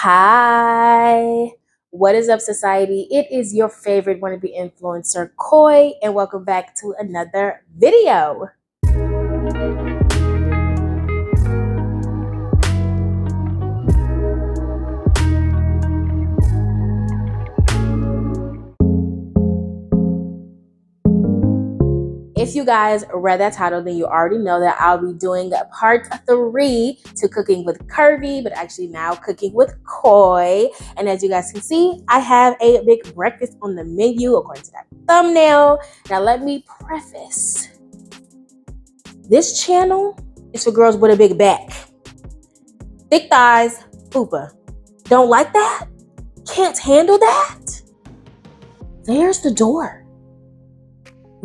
Hi, what is up, society? It is your favorite wannabe influencer, Koi, and welcome back to another video. If you guys read that title, then you already know that I'll be doing part 3 to cooking with Curvy, but actually now cooking with Koi. And as you guys can see, I have a big breakfast on the menu according to that thumbnail. Now let me preface. This channel is for girls with a big back. Thick thighs, fupa. Don't like that? Can't handle that? There's the door.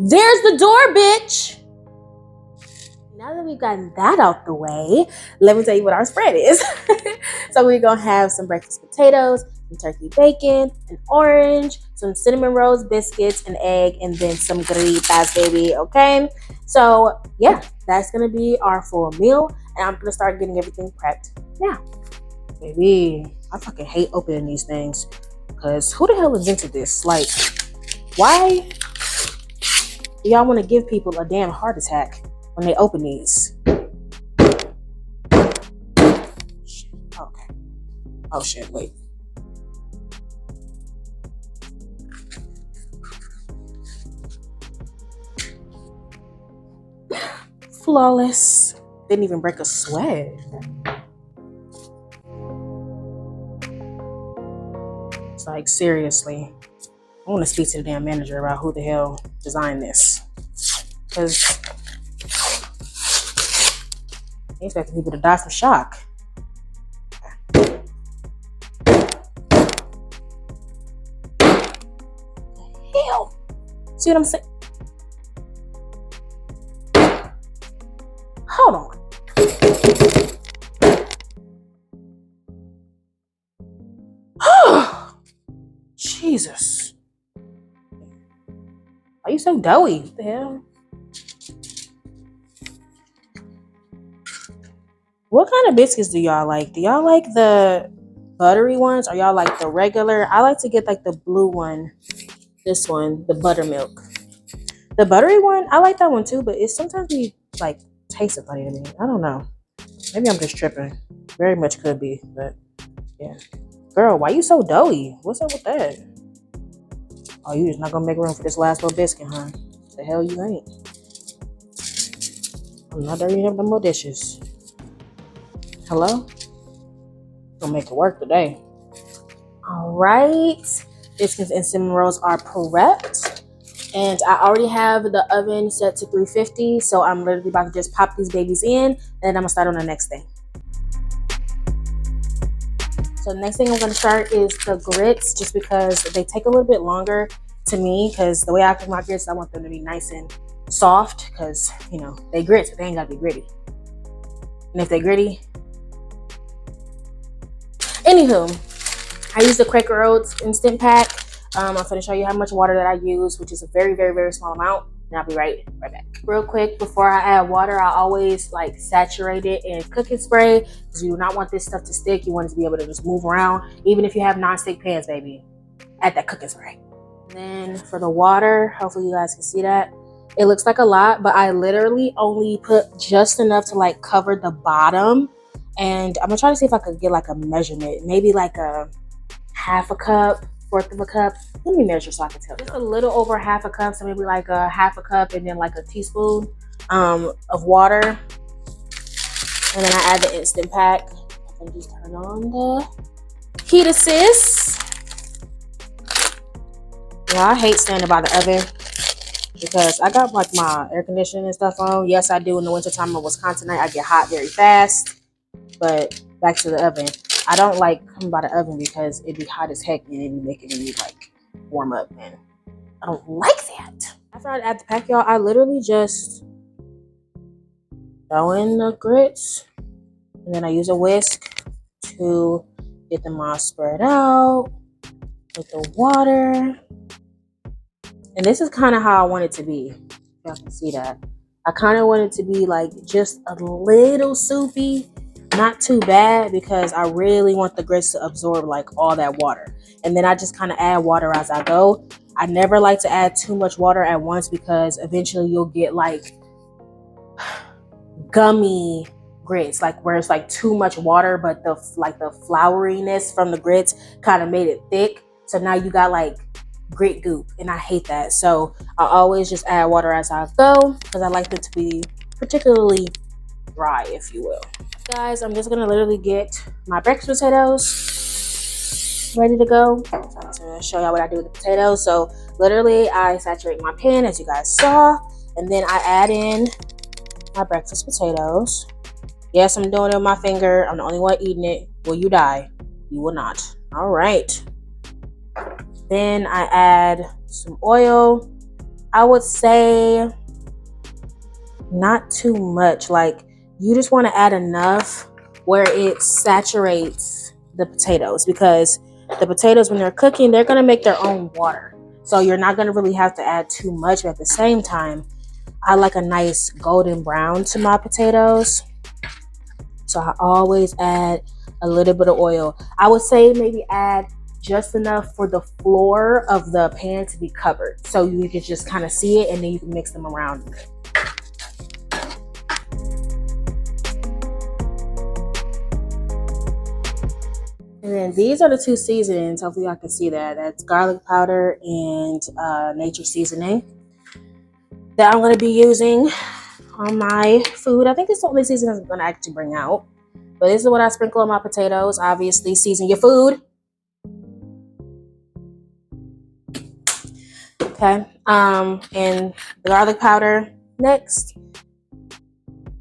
There's the door, bitch. Now that we've gotten that out the way, let me tell you what our spread is. So we're gonna have some breakfast potatoes, some turkey bacon, an orange, some cinnamon rolls, biscuits, an egg, and then some gritas, baby, okay? So yeah, that's gonna be our full meal, and I'm gonna start getting everything prepped now. Baby, I fucking hate opening these things, because who the hell invented this? Like, why do y'all want to give people a damn heart attack when they open these? Shit. Okay. Oh shit, wait. Flawless. Didn't even break a sweat. It's like, seriously. I want to speak to the damn manager about who the hell designed this. Because they expecting people to die from shock. Hell. See what I'm saying? Hold on. Jesus. Why are you so doughy? What the hell? What kind of biscuits do y'all like? Do y'all like the buttery ones or y'all like the regular? I like to get like the blue one. This one, the buttermilk. The buttery one, I like that one too, but it sometimes be like tastes funny to me. I don't know. Maybe I'm just tripping. Very much could be, but yeah. Girl, why you so doughy? What's up with that? Oh, you just not gonna make room for this last little biscuit, huh? The hell you ain't. I'm not dirtying up no more dishes. Hello? Gonna make it work today. All right. Biscuits and cinnamon rolls are prepped. And I already have the oven set to 350. So I'm literally about to just pop these babies in. And I'm gonna start on the next thing. So the next thing I'm gonna start is the grits, just because they take a little bit longer to me, because the way I cook my grits, I want them to be nice and soft, because, you know, they grits, but they ain't gotta be gritty. And if they gritty, anywho, I use the Quaker Oats Instant Pack. I'm going to show you how much water that I use, which is a very, very, very small amount. And I'll be right back. Real quick, before I add water, I always like saturate it in cooking spray, because you do not want this stuff to stick. You want it to be able to just move around. Even if you have non-stick pans, baby, add that cooking spray. And then for the water, hopefully you guys can see that. It looks like a lot, but I literally only put just enough to like cover the bottom. And I'm gonna try to see if I could get like a measurement, maybe like a half a cup, fourth of a cup. Let me measure so I can tell. Just a little over half a cup, so maybe like a half a cup, and then like a teaspoon of water. And then I add the Instant Pack. I can just turn on the heat assist. Yeah, I hate standing by the oven, because I got like my air conditioning and stuff on. Yes, I do in the wintertime in Wisconsin. I get hot very fast. But back to the oven. I don't like coming by the oven because it'd be hot as heck and it'd be making me like warm up, and I don't like that. After I add the pack, y'all, I literally just throw in the grits, and then I use a whisk to get them all spread out with the water. And this is kind of how I want it to be. Y'all can see that. I kind of want it to be like just a little soupy, not too bad because I really want the grits to absorb like all that water. And then I just kind of add water as I go. I never like to add too much water at once because eventually you'll get like gummy grits, like where it's like too much water, but the flouriness from the grits kind of made it thick. So now you got like grit goop, and I hate that. So I always just add water as I go because I like them to be particularly dry, if you will. Guys, I'm just gonna literally get my breakfast potatoes ready to go. So I'm gonna show y'all what I do with the potatoes. So literally I saturate my pan as you guys saw, and then I add in my breakfast potatoes. Yes, I'm doing it with my finger. I'm the only one eating it. Will you die? You will not. All right. Then I add some oil. I would say not too much. Like, you just want to add enough where it saturates the potatoes, because the potatoes, when they're cooking, they're going to make their own water. So you're not going to really have to add too much. But at the same time, I like a nice golden brown to my potatoes. So I always add a little bit of oil. I would say maybe add just enough for the floor of the pan to be covered, so you can just kind of see it, and then you can mix them around. And then these are the two seasonings. Hopefully y'all can see that. That's garlic powder and nature seasoning that I'm going to be using on my food. I think it's the only seasoning I'm going to actually bring out. But this is what I sprinkle on my potatoes. Obviously, season your food. Okay. And the garlic powder next.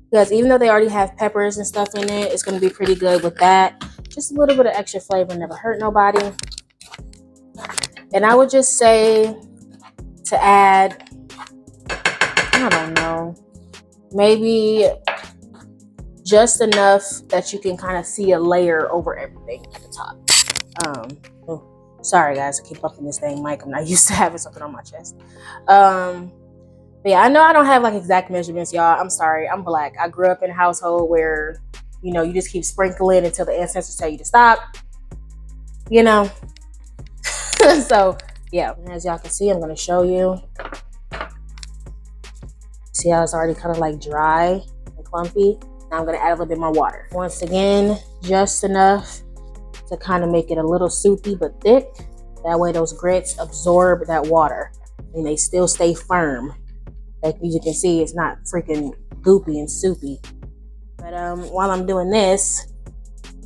Because even though they already have peppers and stuff in it, it's going to be pretty good with that. Just a little bit of extra flavor never hurt nobody. And I would just say to add, I don't know, maybe just enough that you can kind of see a layer over everything at the top. Sorry guys, I keep bumping this dang mic. I'm not used to having something on my chest. But yeah, I know I don't have like exact measurements, y'all. I'm sorry, I'm Black. I grew up in a household where, you know, you just keep sprinkling until the ancestors tell you to stop, you know. So yeah, as y'all can see, I'm gonna show you. See how it's already kind of like dry and clumpy? Now I'm gonna add a little bit more water. Once again, just enough to kind of make it a little soupy but thick. That way those grits absorb that water and they still stay firm. Like you can see, it's not freaking goopy and soupy. But while I'm doing this,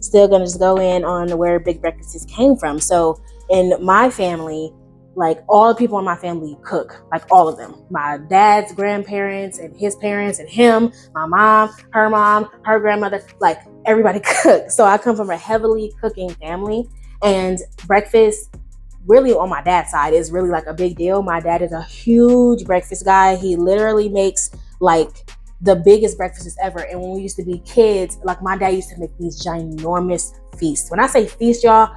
still gonna just go in on where big breakfasts came from. So in my family, like all the people in my family cook, like all of them. My dad's grandparents and his parents and him, my mom, her grandmother, like everybody cooks. So I come from a heavily cooking family, and breakfast really on my dad's side is really like a big deal. My dad is a huge breakfast guy. He literally makes like the biggest breakfasts ever. And when we used to be kids, like my dad used to make these ginormous feasts. When I say feast, y'all,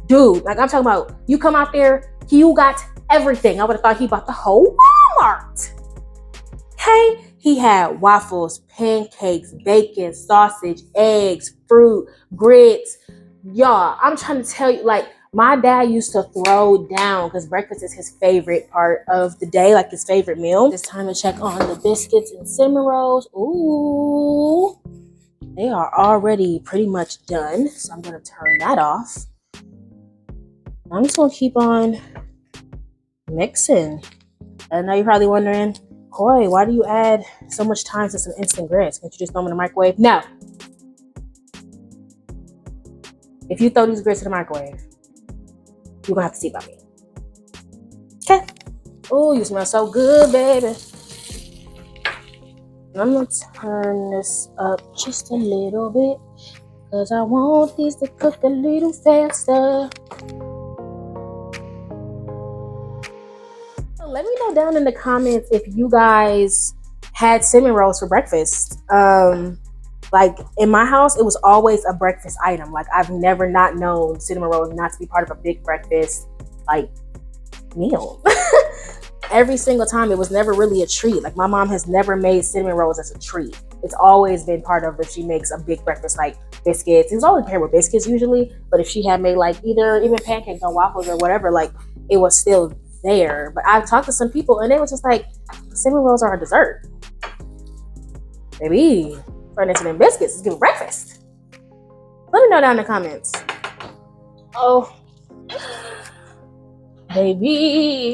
dude, like I'm talking about, you come out there, you got everything. I would have thought he bought the whole Walmart. Okay? He had waffles, pancakes, bacon, sausage, eggs, fruit, grits. Y'all, I'm trying to tell you, like, my dad used to throw down because breakfast is his favorite part of the day, like his favorite meal. It's time to check on the biscuits and cinnamon rolls. Ooh, they are already pretty much done. So I'm going to turn that off. I'm just going to keep on mixing. I know you're probably wondering, Koi, why do you add so much time to some instant grits? Can't you just throw them in the microwave? No. If you throw these grits in the microwave, you're gonna have to see about me. Okay. Oh, you smell so good, baby. I'm gonna turn this up just a little bit because I want these to cook a little faster. So let me know down in the comments if you guys had cinnamon rolls for breakfast. Like in my house, it was always a breakfast item. Like I've never not known cinnamon rolls not to be part of a big breakfast like meal. every single time. It was never really a treat. Like my mom has never made cinnamon rolls as a treat. It's always been part of if she makes a big breakfast like biscuits. It was always paired with biscuits usually, but if she had made like even pancakes or waffles or whatever, like it was still there. But I've talked to some people and they was just like, cinnamon rolls are a dessert. Baby, turn into them biscuits. Let's give breakfast. Let me know down in the comments. Oh, baby.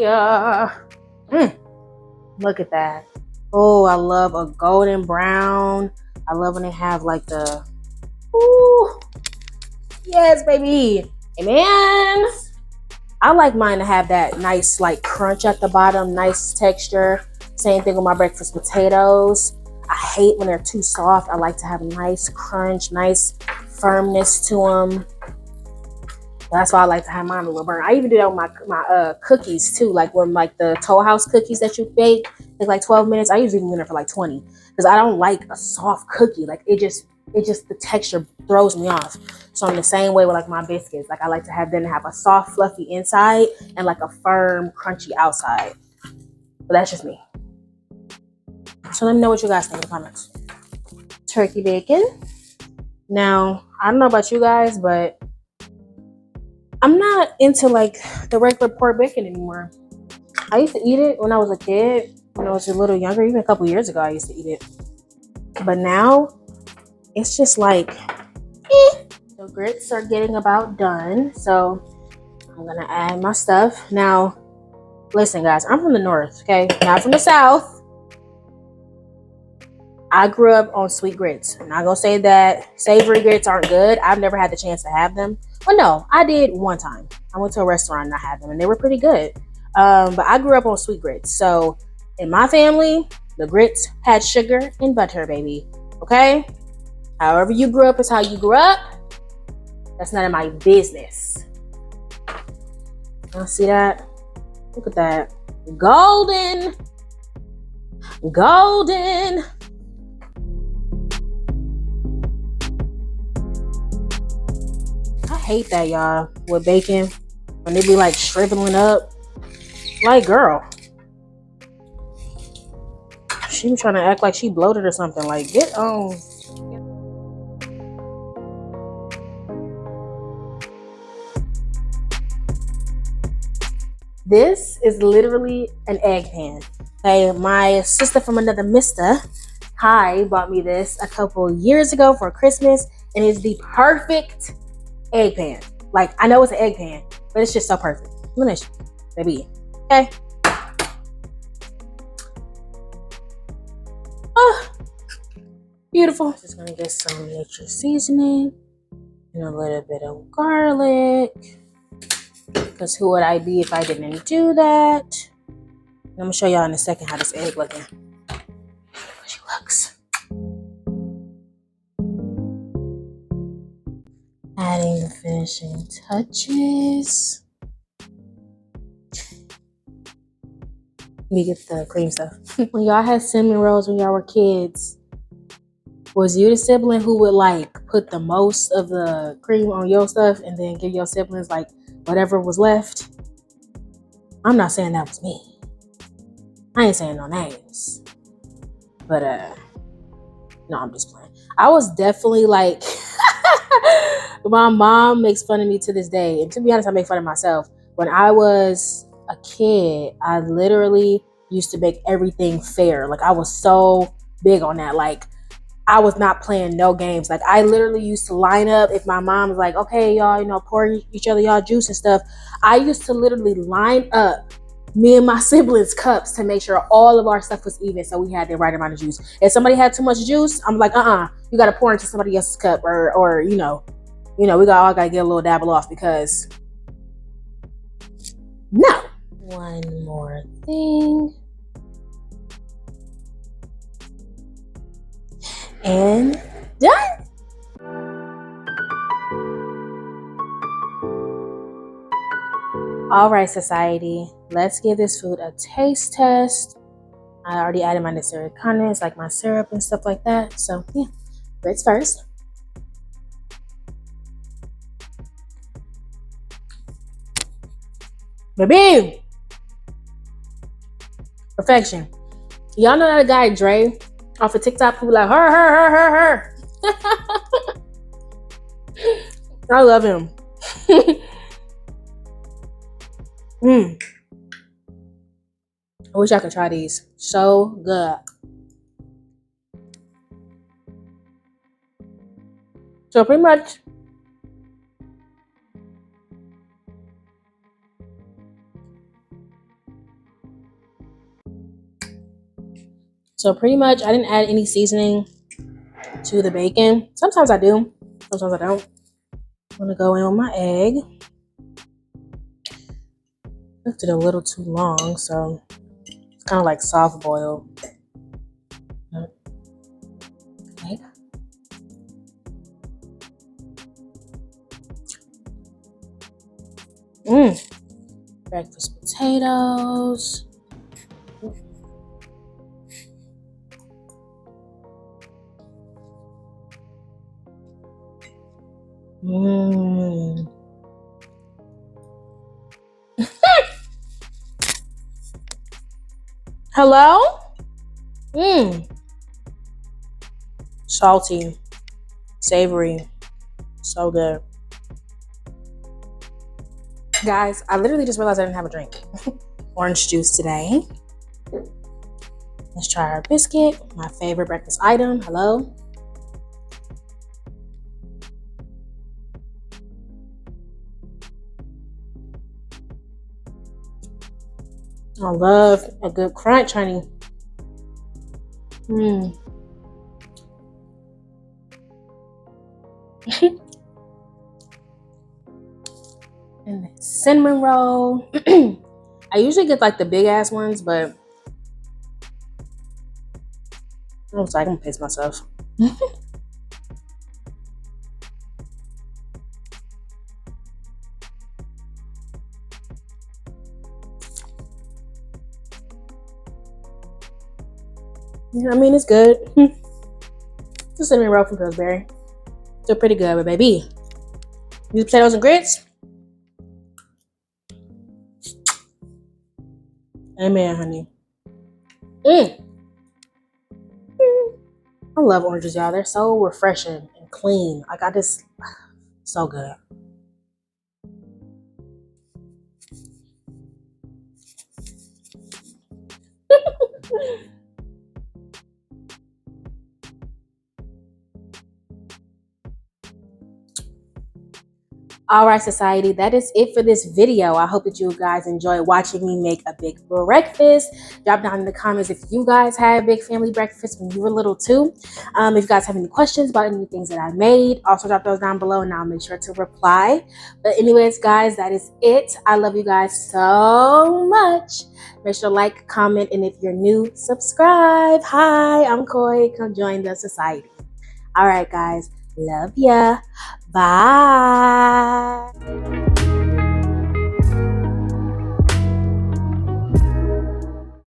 Look at that. Oh, I love a golden brown. I love when they have like the, ooh, yes, baby. And man, I like mine to have that nice like crunch at the bottom, nice texture. Same thing with my breakfast potatoes. I hate when they're too soft. I like to have nice crunch, nice firmness to them. That's why I like to have mine a little burnt. I even do that with my cookies too. Like when like the Toll House cookies that you bake take like 12 minutes. I usually leave them in there for like 20 because I don't like a soft cookie. Like it just the texture throws me off. So I'm the same way with like my biscuits. Like I like to have them have a soft, fluffy inside and like a firm, crunchy outside. But that's just me. So let me know what you guys think in the comments. Turkey bacon. Now I don't know about you guys, but I'm not into like the regular pork bacon anymore. I used to eat it when I was a kid, when I was a little younger, even a couple years ago I used to eat it. But now it's just like, The grits are getting about done, so I'm gonna add my stuff. Now, listen guys, I'm from the north, okay? Not from the south. I grew up on sweet grits. I'm not gonna say that savory grits aren't good. I've never had the chance to have them. Well, no, I did one time. I went to a restaurant and I had them and they were pretty good. But I grew up on sweet grits. So in my family, the grits had sugar and butter, baby. Okay? However you grew up is how you grew up. That's none of my business. See that? Look at that. Golden. Golden. I hate that, y'all, with bacon. When they be like shriveling up. Like, girl. She was trying to act like she bloated or something. Like, get on. This is literally an egg pan. Okay, my sister from another mister, Kai, bought me this a couple years ago for Christmas, and it's the perfect egg pan. Like, I know it's an egg pan, but it's just so perfect. Look at this, baby. Okay. Oh, beautiful. Just gonna get some nature seasoning and a little bit of garlic. Because who would I be if I didn't do that? I'm gonna show y'all in a second how this egg looking. She looks. Adding the finishing touches. Let me get the cream stuff. When y'all had cinnamon rolls when y'all were kids, was you the sibling who would like put the most of the cream on your stuff and then give your siblings like whatever was left? I'm not saying that was me. I ain't saying no names. But no, I'm just playing. I was definitely like my mom makes fun of me to this day. And to be honest, I make fun of myself. When I was a kid, I literally used to make everything fair. Like I was so big on that. Like I was not playing no games. Like I literally used to line up if my mom was like, okay, y'all, pour each other y'all juice and stuff. I used to literally line up me and my siblings' cups to make sure all of our stuff was even, so we had the right amount of juice. If somebody had too much juice, I'm like, you gotta pour into somebody else's cup, or we all gotta get a little dabble off because no. One more thing. And done. All right, society, let's give this food a taste test. I already added my necessary condiments like my syrup and stuff like that. So yeah, grits first. Baby, Perfection. Y'all know that guy Dre off of TikTok who like her. I love him. mm. I wish I could try these. So good. So pretty much, I didn't add any seasoning to the bacon. Sometimes I do. Sometimes I don't. I'm gonna go in on my egg. Cooked it a little too long, so it's kind of like soft boiled. Okay. Breakfast potatoes. Hello? Salty, savory, so good. Guys, I literally just realized I didn't have a drink. Orange juice today. Let's try our biscuit, my favorite breakfast item. Hello? I love a good crunch, honey. And the cinnamon roll. I usually get like the big ass ones, but I was like, I'm gonna piss myself. Yeah, I mean, it's good. It's a cinnamon roll from Pillsbury. Still pretty good, but baby, these potatoes and grits. Amen, honey. I love oranges, y'all. They're so refreshing and clean. Like I just, so good. All right, society, that is it for this video. I hope that you guys enjoy watching me make a big breakfast. Drop down in the comments if you guys had big family breakfast when you were little too. If you guys have any questions about any things that I made, also drop those down below and I'll make sure to reply. But anyways, guys, that is it. I love you guys so much. Make sure to like, comment, and if you're new, subscribe. Hi, I'm Koi. Come join the society. All right, guys. Love ya. Bye.